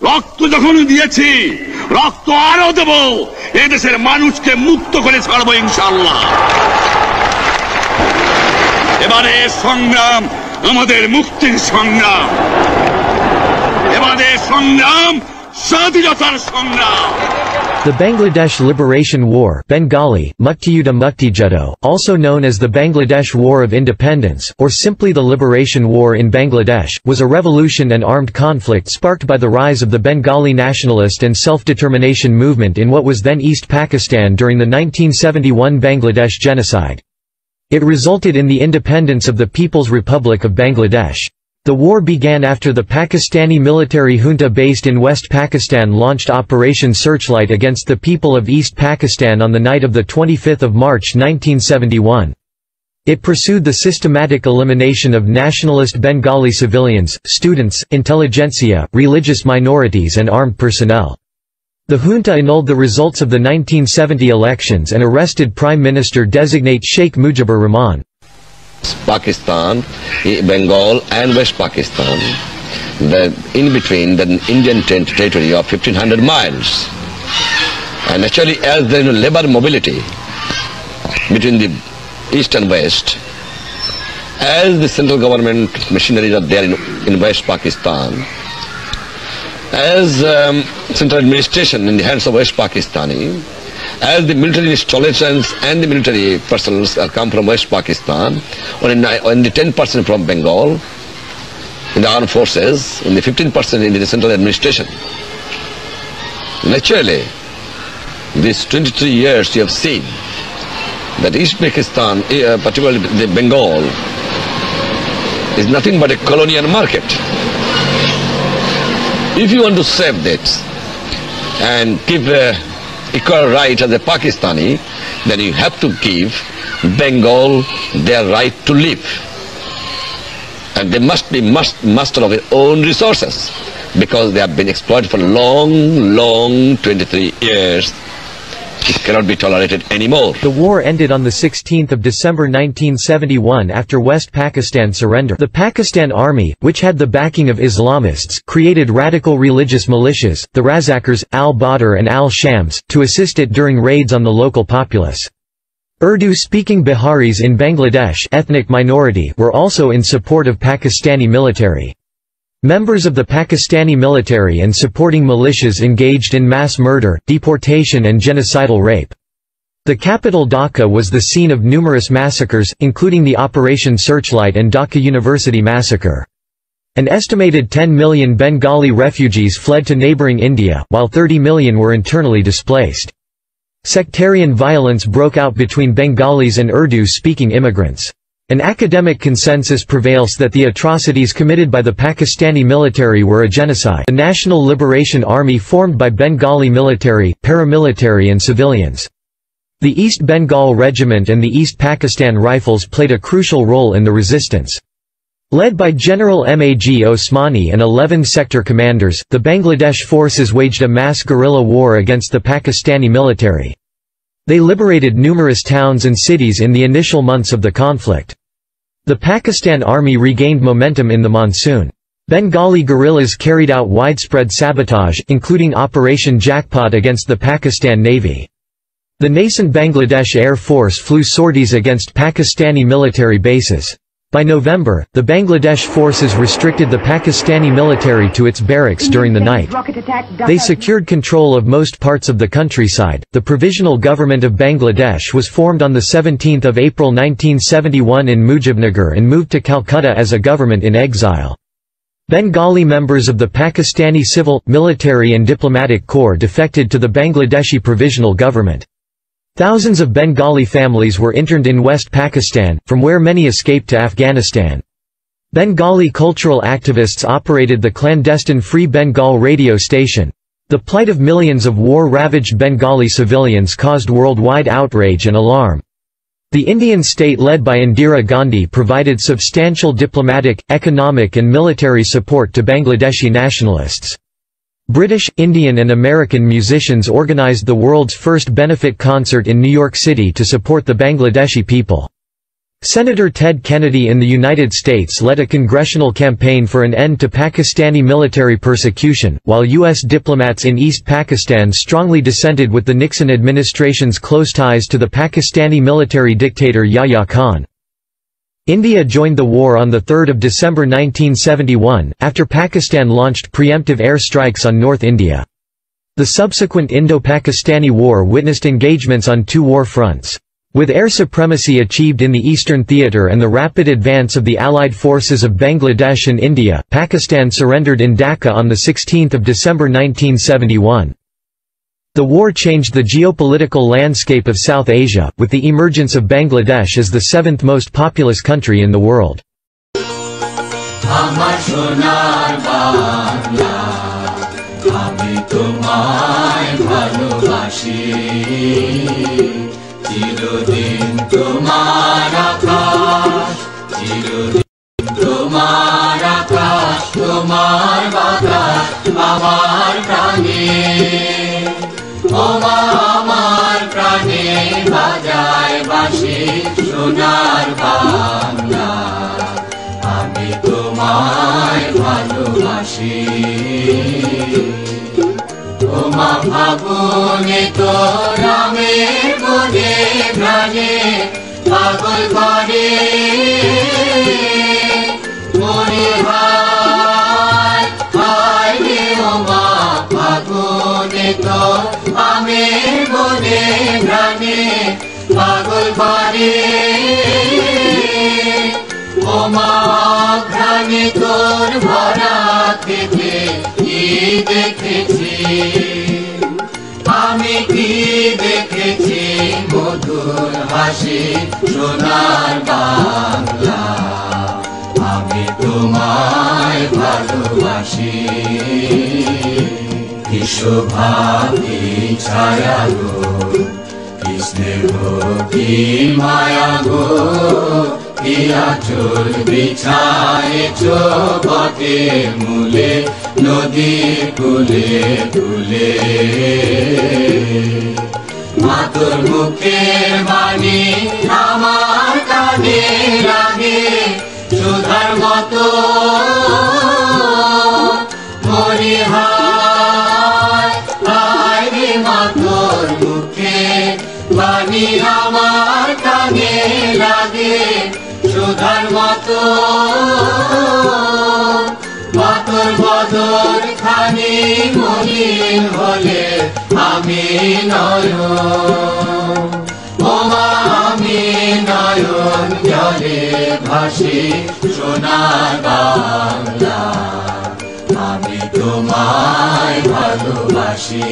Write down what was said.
রক্ত যখন দিয়েছি, রক্ত আরো দেব, এই দেশের মানুষকে মুক্ত করে ছাড়বো ইনশাআল্লাহ। এবারে সংগ্রাম আমাদের মুক্তির সংগ্রাম, এবারে সংগ্রাম স্বাধীনতার সংগ্রাম। The Bangladesh Liberation War, Bengali, Muktiyuddha Muktijuddo, also known as the Bangladesh War of Independence, or simply the Liberation War in Bangladesh, was a revolution and armed conflict sparked by the rise of the Bengali nationalist and self-determination movement in what was then East Pakistan during the 1971 Bangladesh genocide. It resulted in the independence of the People's Republic of Bangladesh. The war began after the Pakistani military junta based in West Pakistan launched Operation Searchlight against the people of East Pakistan on the night of 25 March 1971. It pursued the systematic elimination of nationalist Bengali civilians, students, intelligentsia, religious minorities and armed personnel. The junta annulled the results of the 1970 elections and arrested Prime Minister-designate Sheikh Mujibur Rahman. Pakistan, Bengal and West Pakistan, in between the Indian territory of 1500 miles. And actually as there is labor mobility between the East and West, as the central government machineries are there in West Pakistan, as central administration in the hands of West Pakistani, as the military installations and the military personnel come from West Pakistan, only 10% from Bengal, in the armed forces, only 15% in the central administration. Naturally, these 23 years you have seen that East Pakistan, particularly the Bengal, is nothing but a colonial market. If you want to save that and give equal right as a Pakistani, then you have to give Bengal their right to live. And they must be master of their own resources, because they have been exploited for long 23 years. It cannot be tolerated anymore. The war ended on 16 December 1971 after West Pakistan surrendered. The Pakistan Army, which had the backing of Islamists, created radical religious militias, the Razakars, al-Badr and al-Shams, to assist it during raids on the local populace. Urdu-speaking Biharis in Bangladesh, ethnic minority, were also in support of Pakistani military. Members of the Pakistani military and supporting militias engaged in mass murder, deportation and genocidal rape. The capital Dhaka was the scene of numerous massacres, including the Operation Searchlight and Dhaka University massacre. An estimated 10 million Bengali refugees fled to neighboring India, while 30 million were internally displaced. Sectarian violence broke out between Bengalis and Urdu-speaking immigrants. An academic consensus prevails that the atrocities committed by the Pakistani military were a genocide. The National Liberation Army formed by Bengali military, paramilitary and civilians. The East Bengal Regiment and the East Pakistan Rifles played a crucial role in the resistance. Led by General Mag Osmani and 11 sector commanders, the Bangladesh forces waged a mass guerrilla war against the Pakistani military. They liberated numerous towns and cities in the initial months of the conflict. The Pakistan Army regained momentum in the monsoon. Bengali guerrillas carried out widespread sabotage, including Operation Jackpot against the Pakistan Navy. The nascent Bangladesh Air Force flew sorties against Pakistani military bases. By November, the Bangladesh forces restricted the Pakistani military to its barracks during the night. They secured control of most parts of the countryside. The Provisional Government of Bangladesh was formed on 17 April 1971 in Mujibnagar and moved to Calcutta as a government in exile. Bengali members of the Pakistani civil, military and diplomatic corps defected to the Bangladeshi Provisional Government. Thousands of Bengali families were interned in West Pakistan, from where many escaped to Afghanistan. Bengali cultural activists operated the clandestine Free Bengal radio station. The plight of millions of war-ravaged Bengali civilians caused worldwide outrage and alarm. The Indian state led by Indira Gandhi provided substantial diplomatic, economic and military support to Bangladeshi nationalists. British, Indian and American musicians organized the world's first benefit concert in New York City to support the Bangladeshi people. Senator Ted Kennedy in the United States led a congressional campaign for an end to Pakistani military persecution, while U.S. diplomats in East Pakistan strongly dissented with the Nixon administration's close ties to the Pakistani military dictator Yahya Khan. India joined the war on 3 December 1971, after Pakistan launched preemptive air strikes on North India. The subsequent Indo-Pakistani War witnessed engagements on two war fronts. With air supremacy achieved in the Eastern Theatre and the rapid advance of the Allied forces of Bangladesh and India, Pakistan surrendered in Dhaka on 16 December 1971. The war changed the geopolitical landscape of South Asia, with the emergence of Bangladesh as the seventh most populous country in the world. চিরদিন তোমার আকাশ, চিরদিন তোমার আকাশ, তোমার বাতাস আমার প্রাণে, ওমা আমার প্রাণে বাজায় বাঁশি সোনার বাংলা, আমি তোমায় ভালোবাসি। ওমা ফাগুনে তোর রামের মনে প্রাণে পাগল করে মনে হায় হায় রে, ওমা ফাগুনে তোর রামের মনে প্রাণে পাগল করে ওমা ঘ্রাণে তোর ভরা থেকে কি দেখেছি আমি, কি দেখেছি মধুর হাসি সোনার বাংলা, আমি তোমায় ভালোবাসি। কি শোভা কি ছায়া গো, কি স্নেহ কি মায়া গো, কি আঁচল বিছায়েছ বটের মূলে নদী কূলে কূলে, মা তোর মুখের বাণী আমার কানে লাগে সুধার মতো, মরি হায় হায় রে, মা তোর মুখের বাণী আমার কানে লাগে সুধার মতো, মা তোর বদন খানি মলিন হলে আমি নয়ন, ওমা আমি নয়ন জলে ভাসি সোনার বাংলা, আমি তোমায় ভালোবাসি।